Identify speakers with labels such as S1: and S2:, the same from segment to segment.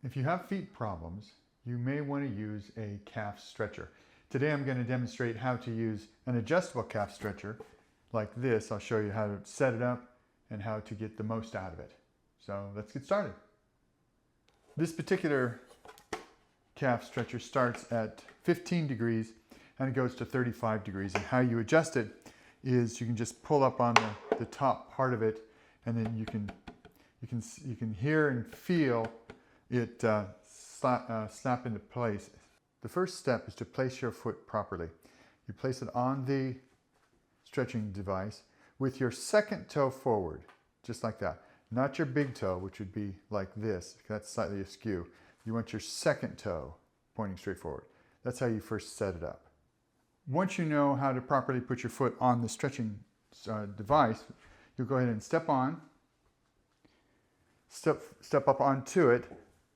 S1: If you have feet problems, you may want to use a calf stretcher. Today I'm going to demonstrate how to use an adjustable calf stretcher like this. I'll show you how to set it up and how to get the most out of it. So let's get started. This particular calf stretcher starts at 15 degrees and it goes to 35 degrees. And how you adjust it is you can just pull up on the top part of it, and then you can hear and feel it snap into place. The first step is to place your foot properly. You place it on the stretching device with your second toe forward, just like that. Not your big toe, which would be like this. That's slightly askew. You want your second toe pointing straight forward. That's how you first set it up. Once you know how to properly put your foot on the stretching device, you'll go ahead and step up onto it,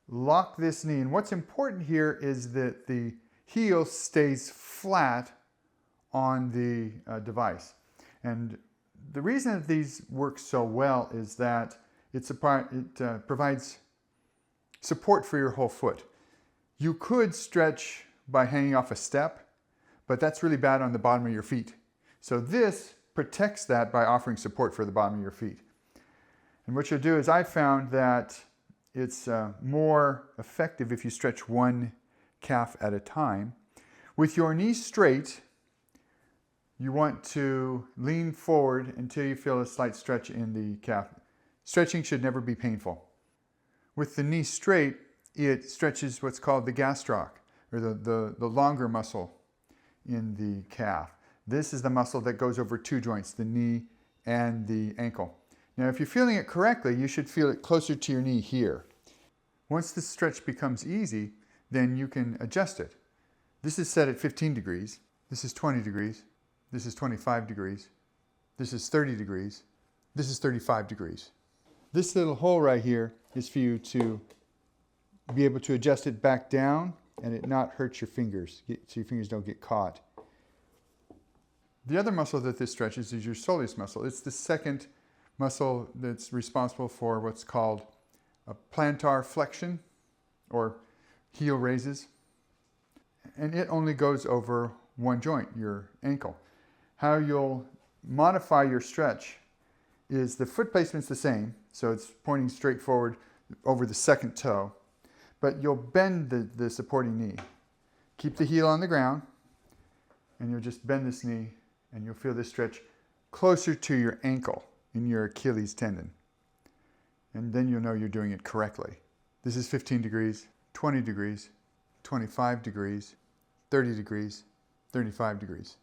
S1: lock this knee. And what's important here is that the heel stays flat on the device. And the reason that these work so well is that it provides support for your whole foot. You could stretch by hanging off a step, but that's really bad on the bottom of your feet. So this protects that by offering support for the bottom of your feet. And what you'll do is I found that it's more effective if you stretch one calf at a time. With your knees straight, you want to lean forward until you feel a slight stretch in the calf. Stretching should never be painful. With the knee straight, it stretches what's called the gastroc, or the longer muscle in the calf. This is the muscle that goes over two joints, the knee and the ankle. Now, if you're feeling it correctly, you should feel it closer to your knee here. Once the stretch becomes easy, then you can adjust it. This is set at 15 degrees. This is 20 degrees. This is 25 degrees. This is 30 degrees. This is 35 degrees. This little hole right here is for you to be able to adjust it back down and it not hurt your fingers, so your fingers don't get caught. The other muscle that this stretches is your soleus muscle. It's the second muscle that's responsible for what's called a plantar flexion, or heel raises. And it only goes over one joint, your ankle. How you'll modify your stretch is the foot placement's the same, so it's pointing straight forward over the second toe, but you'll bend the supporting knee. Keep the heel on the ground, and you'll just bend this knee, and you'll feel this stretch closer to your ankle in your Achilles tendon. And then you'll know you're doing it correctly. This is 15 degrees, 20 degrees, 25 degrees, 30 degrees, 35 degrees.